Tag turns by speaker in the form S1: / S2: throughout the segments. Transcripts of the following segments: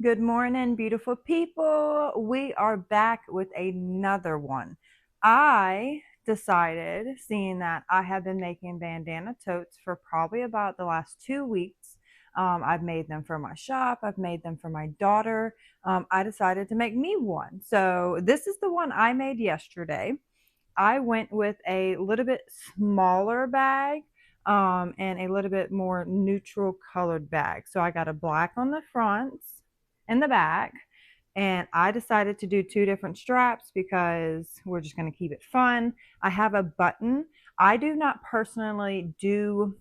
S1: Good morning, beautiful people. We are back with another one. I decided, seeing that I have been making bandana totes for probably about the last 2 weeks. I've made them for my shop, I've made them for my daughter. I decided to make me one. So, this is the one I made yesterday. I went with a little bit smaller bag and a little bit more neutral colored bag. So I got a black on the fronts and the back. And I decided to do two different straps because we're just going to keep it fun. I have a button. I do not personally do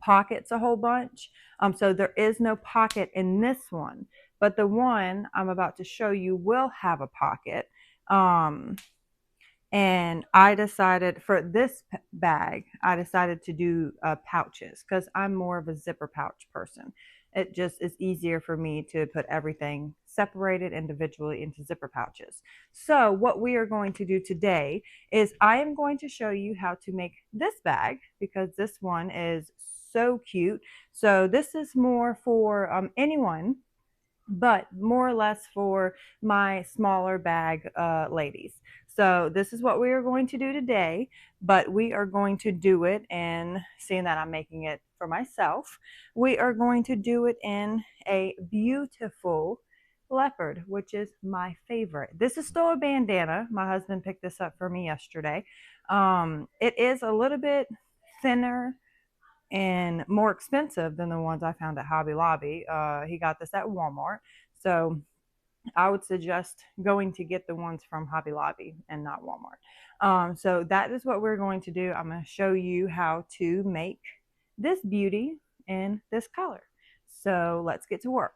S1: pockets a whole bunch. So there is no pocket in this one, but the one I'm about to show you will have a pocket. Um, and I decided for this bag, I decided to do pouches because I'm more of a zipper pouch person. It just is easier for me to put everything separated individually into zipper pouches. So what we are going to do today is I am going to show you how to make this bag because this one is so cute. So this is more for anyone, but more or less for my smaller bag ladies. So this is what we are going to do today, but we are going to do it in, seeing that I'm making it for myself, we are going to do it in a beautiful leopard, which is my favorite. This is still a bandana. My husband picked this up for me yesterday. It is a little bit thinner and more expensive than the ones I found at Hobby Lobby. He got this at Walmart. So I would suggest going to get the ones from Hobby Lobby and not Walmart. So that is what we're going to do. I'm going to show you how to make this beauty in this color. So let's get to work.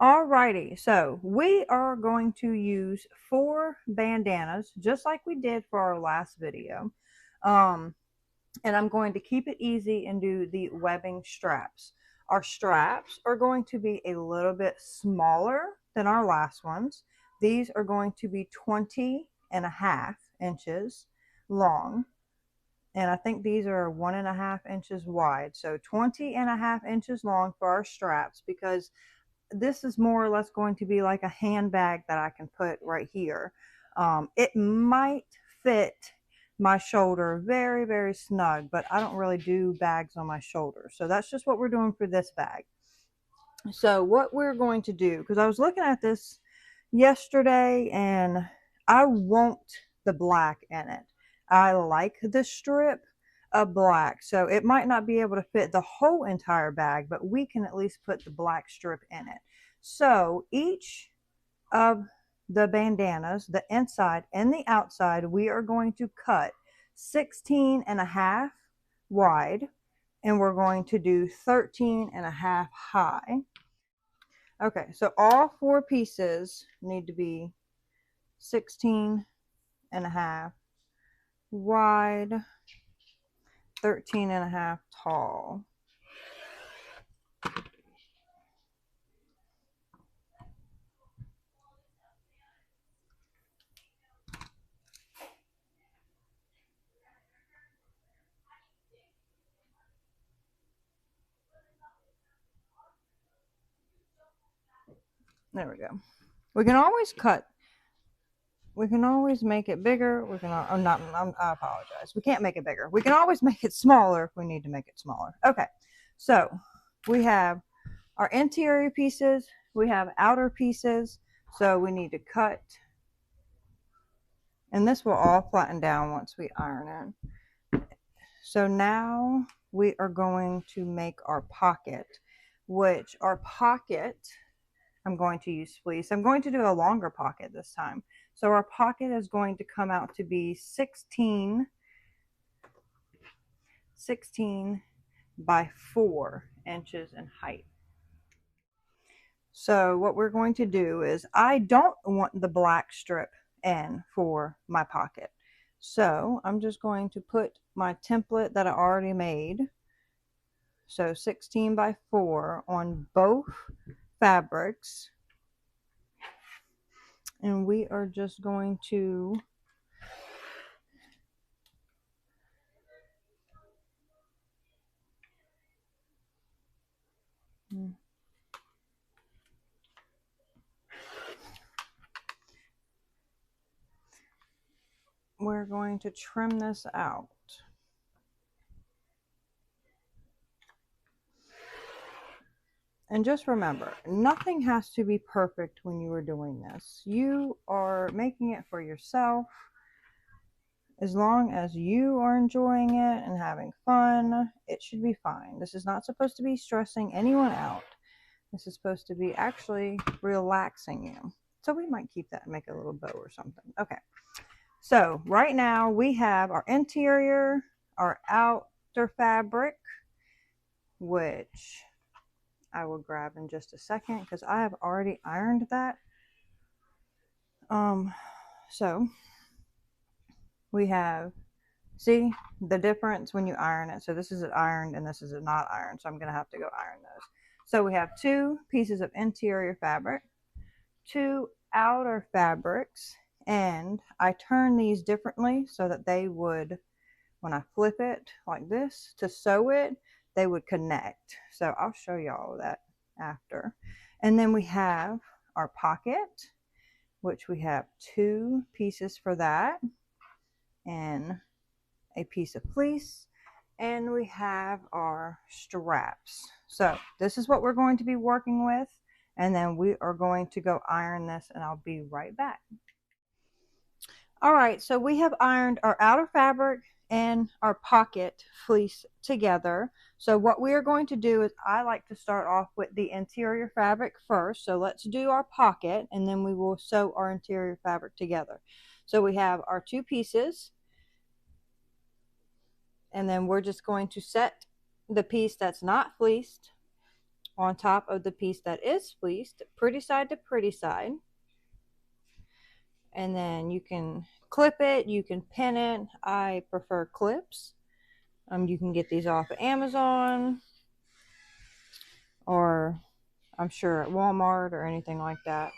S1: Alrighty, so we are going to use 4 bandanas, just like we did for our last video. And I'm going to keep it easy and do the webbing straps. Our straps are going to be a little bit smaller than our last ones. These are going to be 20.5 inches long. And I think these are 1.5 inches wide. So 20.5 inches long for our straps, because this is more or less going to be like a handbag that I can put right here. It might fit my shoulder very, very snug, but I don't really do bags on my shoulder. So that's just what we're doing for this bag. So what we're going to do, because I was looking at this yesterday and I want the black in it. I like the strip of black. So it might not be able to fit the whole entire bag, but we can at least put the black strip in it. So each of the bandanas, the inside and the outside, we are going to cut 16.5 wide, and we're going to do 13.5 high. Okay, so all 4 pieces need to be 16.5 wide, 13.5 tall. There we go. We can always cut. We can always make it bigger. We can, I apologize. We can't make it bigger. We can always make it smaller if we need to make it smaller. Okay, so we have our interior pieces. We have outer pieces. So we need to cut. And this will all flatten down once we iron it. So now we are going to make our pocket, which our pocket, I'm going to use fleece. I'm going to do a longer pocket this time. So our pocket is going to come out to be 16 by 4 inches in height. So what we're going to do is, I don't want the black strip in for my pocket. So I'm just going to put my template that I already made. So 16 by 4 on both fabrics. And we are just going to we're going to trim this out. And just remember, nothing has to be perfect when you are doing this. You are making it for yourself. As long as you are enjoying it and having fun, it should be fine. This is not supposed to be stressing anyone out. This is supposed to be actually relaxing you. So we might keep that and make a little bow or something. Okay. So right now we have our interior, our outer fabric, which I will grab in just a second because I have already ironed that. So we have, see the difference when you iron it. So this is ironed and this is not ironed. So I'm going to have to go iron those. So we have 2 pieces of interior fabric, 2 outer fabrics, and I turn these differently so that they would, when I flip it like this to sew it, they would connect. So I'll show you all that after. And then we have our pocket, which we have 2 pieces for that, and a piece of fleece, and we have our straps. So this is what we're going to be working with, and then we are going to go iron this, and I'll be right back. All right, so we have ironed our outer fabric and our pocket fleece together. So what we are going to do is, I like to start off with the interior fabric first. So let's do our pocket, and then we will sew our interior fabric together. So we have our 2 pieces, and then we're just going to set the piece that's not fleeced on top of the piece that is fleeced, pretty side to pretty side. And then you can clip it, you can pin it. I prefer clips. You can get these off of Amazon, or I'm sure at Walmart or anything like that.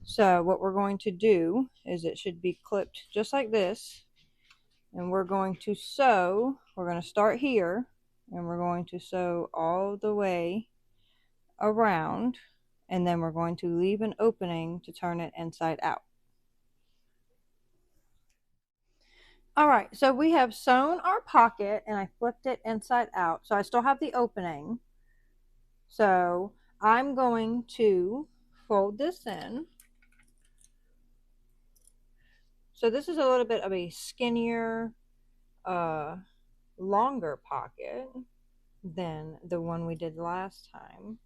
S1: So what we're going to do is, it should be clipped just like this, and we're going to sew. We're going to start here, and we're going to sew all the way around, and then we're going to leave an opening to turn it inside out. All right, so we have sewn our pocket, and I flipped it inside out, so I still have the opening. So I'm going to fold this in. So this is a little bit of a skinnier, longer pocket than the one we did last time.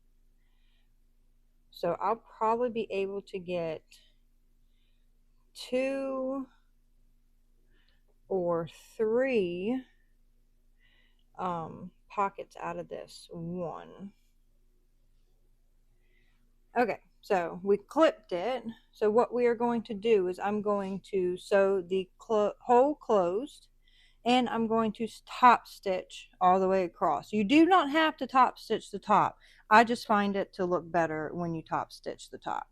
S1: So I'll probably be able to get 2 or 3 pockets out of this one. Okay, so we clipped it. So what we are going to do is, I'm going to sew the hole closed, and I'm going to top stitch all the way across. You do not have to top stitch the top. I just find it to look better when you top stitch the top.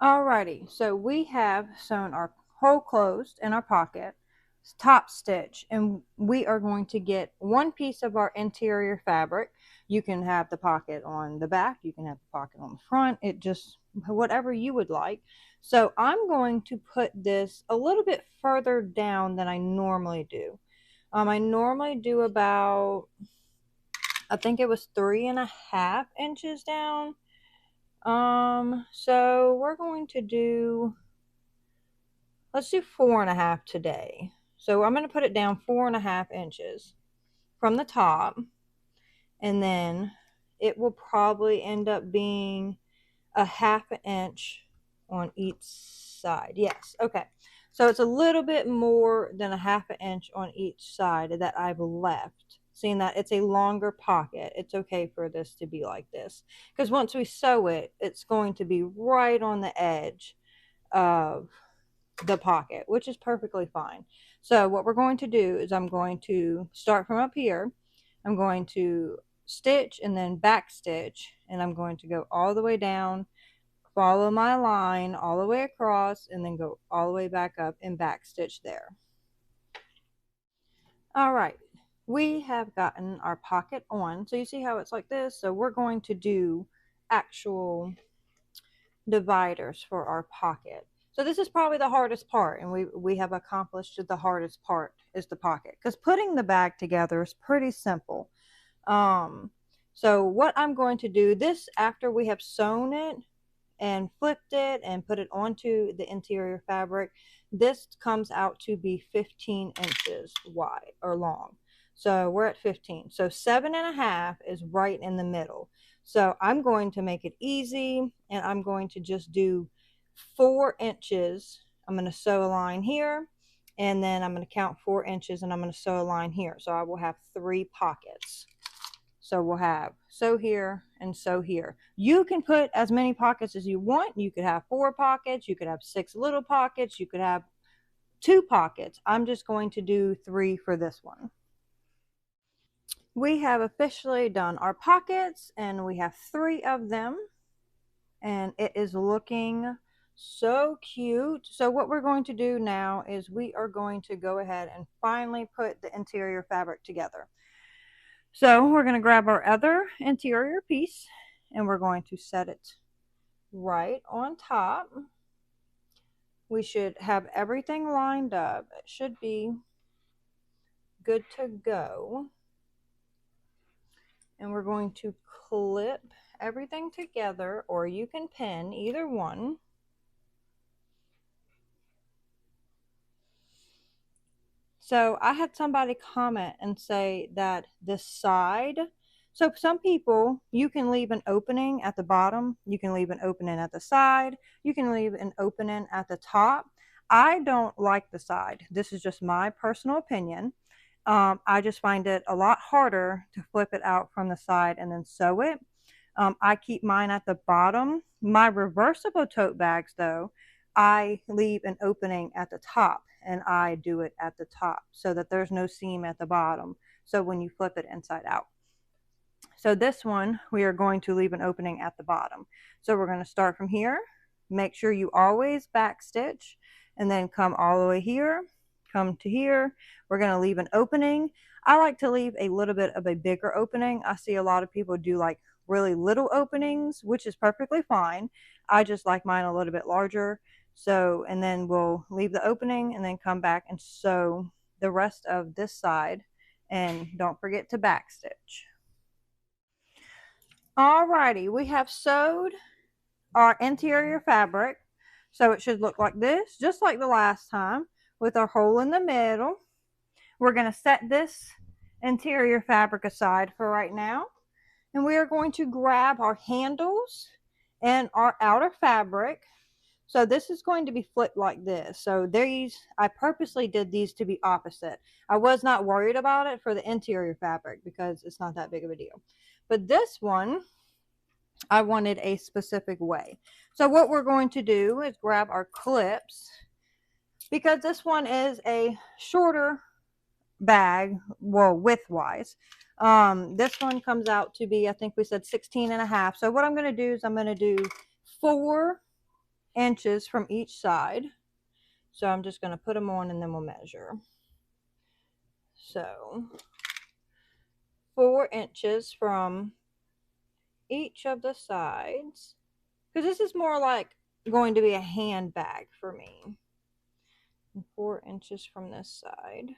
S1: Alrighty, so we have sewn our hole closed in our pocket, top stitch, and we are going to get 1 piece of our interior fabric. You can have the pocket on the back, you can have the pocket on the front, it just, whatever you would like. So I'm going to put this a little bit further down than I normally do. I normally do about, I think it was 3.5 inches down. So we're going to do, let's do 4.5 today. So I'm going to put it down 4.5 inches from the top, and then it will probably end up being a 1/2 inch on each side. Yes, okay. So it's a little bit more than a 1/2 inch on each side that I've left. Seeing that it's a longer pocket, it's okay for this to be like this, because once we sew it, it's going to be right on the edge of the pocket, which is perfectly fine. So what we're going to do is, I'm going to start from up here. I'm going to stitch and then back stitch, and I'm going to go all the way down, follow my line all the way across, and then go all the way back up and back stitch there. All right, we have gotten our pocket on. So you see how it's like this? So we're going to do actual dividers for our pocket. So this is probably the hardest part, and we have accomplished the hardest part is the pocket, because putting the bag together is pretty simple. Um, so what I'm going to do this after we have sewn it and flipped it and put it onto the interior fabric, this comes out to be 15 inches wide or long. So we're at 15. So 7.5 is right in the middle. So I'm going to make it easy, and I'm going to just do 4 inches. I'm going to sew a line here, and then I'm going to count 4 inches, and I'm going to sew a line here. So I will have 3 pockets. So we'll have sew here and sew here. You can put as many pockets as you want. You could have 4 pockets. You could have 6 little pockets. You could have 2 pockets. I'm just going to do 3 for this one. We have officially done our pockets, and we have 3 of them, and it is looking so cute. So what we're going to do now is we are going to go ahead and finally put the interior fabric together. So we're going to grab our other interior piece, and we're going to set it right on top. We should have everything lined up. It should be good to go. And we're going to clip everything together, or you can pin, either one. So I had somebody comment and say that this side, so some people, you can leave an opening at the bottom, you can leave an opening at the side, you can leave an opening at the top. I don't like the side. This is just my personal opinion. I just find it a lot harder to flip it out from the side and then sew it. I keep mine at the bottom. My reversible tote bags, though, I leave an opening at the top, and I do it at the top so that there's no seam at the bottom. So when you flip it inside out. So this one, we are going to leave an opening at the bottom. So we're going to start from here. Make sure you always back stitch, and then come all the way here, come to here. We're going to leave an opening. I like to leave a little bit of a bigger opening. I see a lot of people do like really little openings, which is perfectly fine. I just like mine a little bit larger. So, and then we'll leave the opening and then come back and sew the rest of this side, and don't forget to back stitch. Alrighty, we have sewed our interior fabric, so it should look like this, just like the last time, with our hole in the middle. We're going to set this interior fabric aside for right now, and we are going to grab our handles and our outer fabric. So this is going to be flipped like this. So these, I purposely did these to be opposite. I was not worried about it for the interior fabric because it's not that big of a deal. But this one, I wanted a specific way. So what we're going to do is grab our clips, because this one is a shorter bag, well, width-wise. This one comes out to be, I think we said 16.5. So what I'm going to do is I'm going to do 4 inches from each side. So I'm just going to put them on, and then we'll measure. So 4 inches from each of the sides, because this is more like going to be a handbag for me. 4 inches from this side.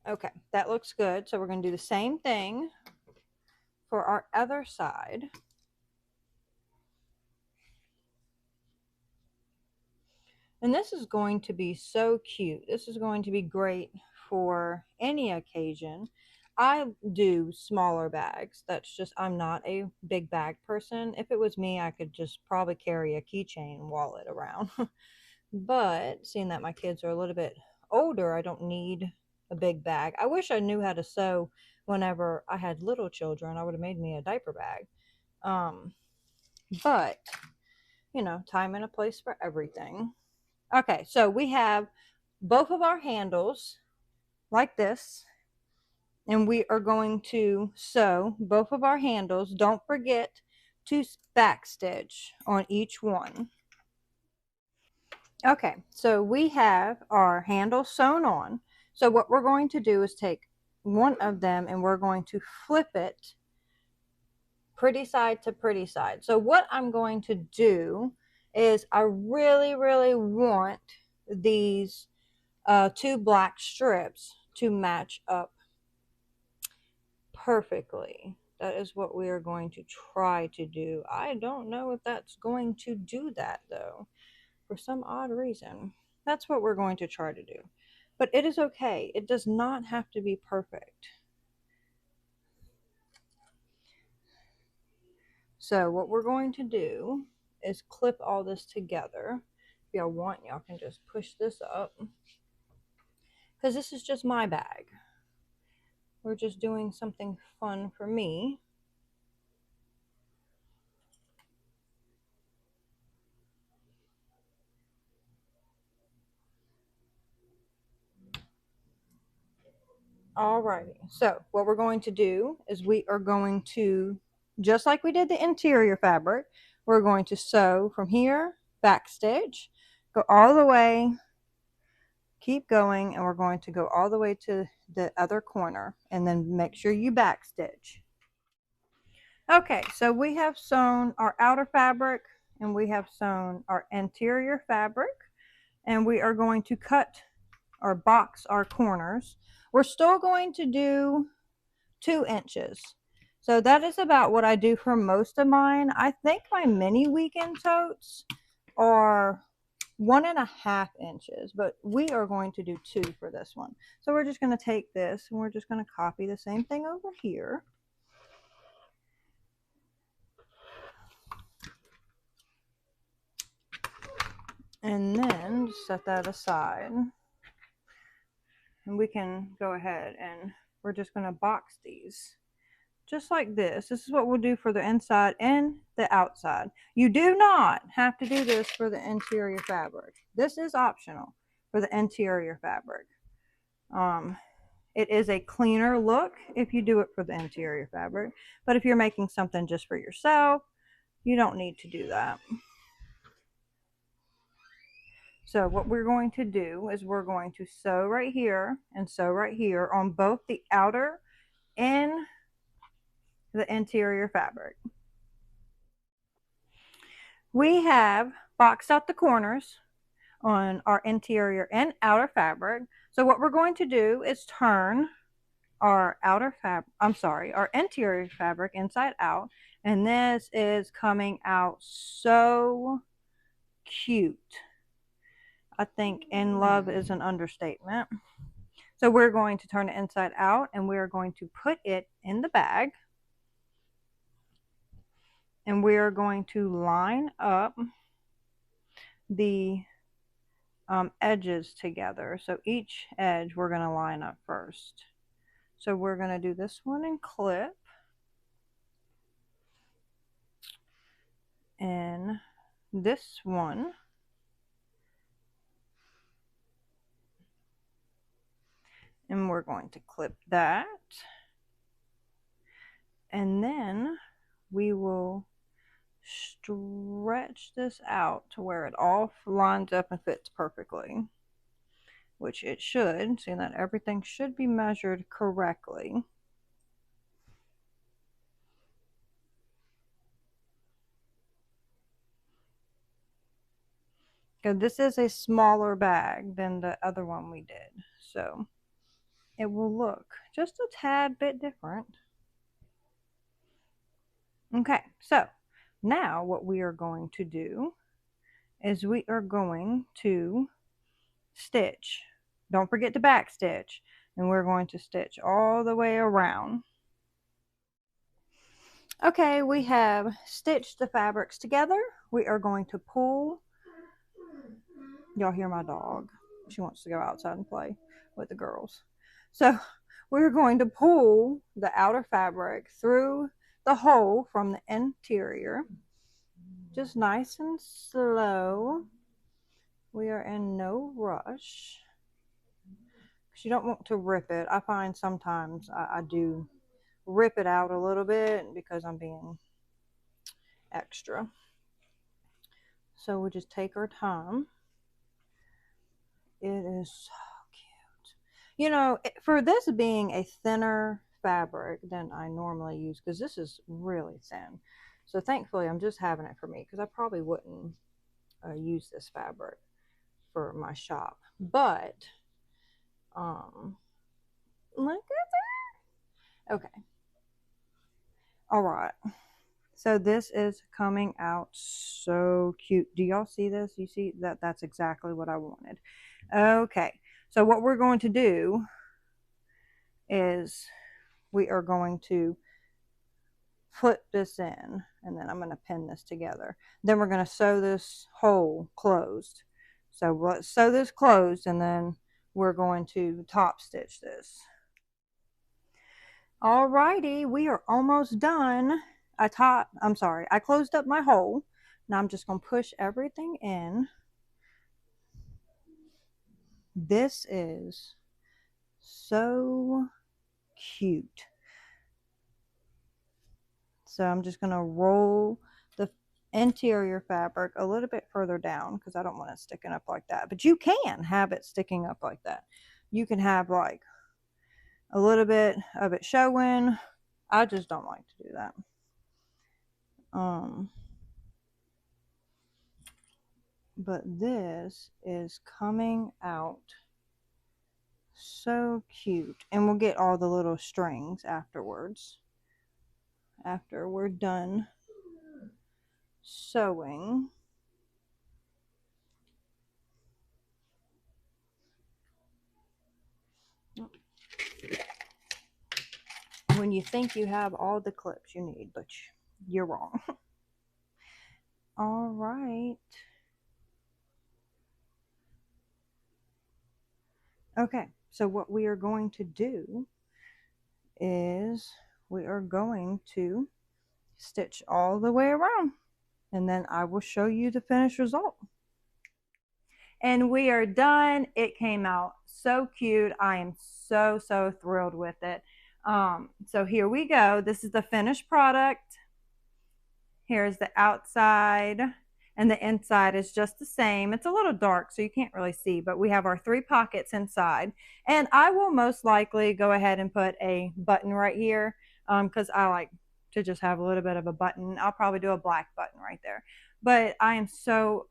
S1: Okay, that looks good. So we're going to do the same thing for our other side. And this is going to be so cute. This is going to be great for any occasion. I do smaller bags. That's just, I'm not a big bag person. If it was me, I could just probably carry a keychain wallet around. But seeing that my kids are a little bit older, I don't need a big bag. I wish I knew how to sew whenever I had little children. I would have made me a diaper bag. But, you know, time and a place for everything. Okay, so we have both of our handles like this, and we are going to sew both of our handles. Don't forget to back stitch on each one. Okay, so we have our handle sewn on. So what we're going to do is take one of them, and we're going to flip it pretty side to pretty side. So what I'm going to do is I really, really want these two black strips to match up perfectly. That is what we are going to try to do. I don't know if that's going to do that though, for some odd reason. That's what we're going to try to do. But it is okay. It does not have to be perfect. So what we're going to do is clip all this together. If y'all want, y'all can just push this up, because this is just my bag. We're just doing something fun for me. Alrighty, so what we're going to do is we are going to, just like we did the interior fabric, we're going to sew from here, back stitch, go all the way, keep going, and we're going to go all the way to the other corner, and then make sure you back stitch. Okay, so we have sewn our outer fabric and we have sewn our interior fabric, and we are going to cut or box our corners. We're still going to do 2 inches. So that is about what I do for most of mine. I think my mini weekend totes are 1.5 inches, but we are going to do 2 for this one. So we're just going to take this and we're just going to copy the same thing over here. And then just set that aside. And we can go ahead and we're just going to box these just like this. This is what we'll do for the inside and the outside. You do not have to do this for the interior fabric. This is optional for the interior fabric. It is a cleaner look if you do it for the interior fabric, but if you're making something just for yourself, you don't need to do that. So what we're going to do is we're going to sew right here and sew right here on both the outer and the interior fabric. We have boxed out the corners on our interior and outer fabric. So what we're going to do is turn our our interior fabric inside out, and this is coming out so cute. I think in love is an understatement. So we're going to turn it inside out and we're going to put it in the bag. And we are going to line up the edges together. So each edge we're going to line up first. So we're going to do this one and clip. And this one. And we're going to clip that. And then we will stretch this out to where it all lines up and fits perfectly, which it should, seeing that everything should be measured correctly. Because this is a smaller bag than the other one we did, so it will look just a tad bit different. Okay, so now what we are going to do is we are going to stitch. Don't forget to back stitch, and we're going to stitch all the way around. Okay, we have stitched the fabrics together. We are going to pull. Y'all hear my dog. She wants to go outside and play with the girls. So we're going to pull the outer fabric through the hole from the interior. Just nice and slow. We are in no rush. You don't want to rip it. I find sometimes I do rip it out a little bit because I'm being extra. So we just take our time. It is so cute. You know, for this being a thinner fabric than I normally use, because this is really thin. So thankfully I'm just having it for me, because I probably wouldn't use this fabric for my shop. But look at that. Okay. All right. So this is coming out so cute. Do y'all see this? You see that? That's exactly what I wanted. Okay. So what we're going to do is we are going to put this in, and then I'm going to pin this together. Then we're going to sew this hole closed. So let's sew this closed, and then we're going to top stitch this. Alrighty, we are almost done. I closed up my hole. Now I'm just going to push everything in. This is so cute. So I'm just going to roll the interior fabric a little bit further down because I don't want it sticking up like that. But you can have it sticking up like that. You can have like a little bit of it showing. I just don't like to do that. But this is coming out so cute. And we'll get all the little strings afterwards. After we're done sewing. When you think you have all the clips you need, but you're wrong. All right. Okay, so what we are going to do is we are going to stitch all the way around, and then I will show you the finished result. And we are done. It came out so cute. I am so thrilled with it. So here we go. This is the finished product. Here's the outside, and the inside is just the same. It's a little dark, so you can't really see, but we have our 3 pockets inside. And I will most likely go ahead and put a button right here because I like to just have a little bit of a button. I'll probably do a black button right there. But I am so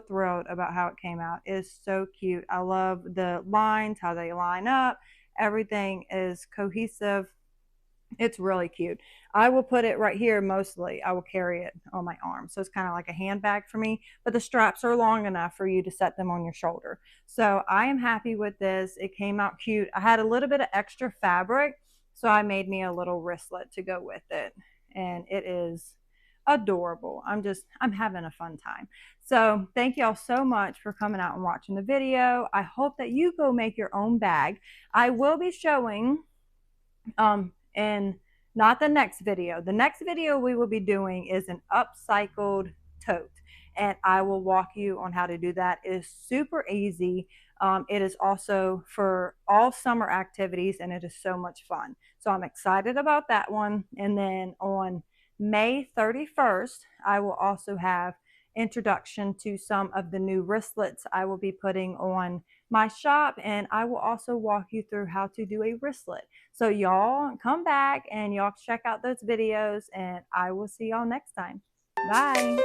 S1: thrilled about how it came out. It's so cute. I love the lines, how they line up. Everything is cohesive. It's really cute. I will put it right here mostly. I will carry it on my arm. So it's kind of like a handbag for me, but the straps are long enough for you to set them on your shoulder. So I am happy with this. It came out cute. I had a little bit of extra fabric, so I made me a little wristlet to go with it. And it is adorable. I'm having a fun time. So thank y'all so much for coming out and watching the video. I hope that you go make your own bag. I will be showing and not the next video. The next video we will be doing is an upcycled tote, and I will walk you on how to do that. It is super easy. It is also for all summer activities, and it is so much fun. So I'm excited about that one. And then on May 31st, I will also have introduction to some of the new wristlets I will be putting on my shop, and I will also walk you through how to do a wristlet. So y'all come back and y'all check out those videos, and I will see y'all next time. Bye.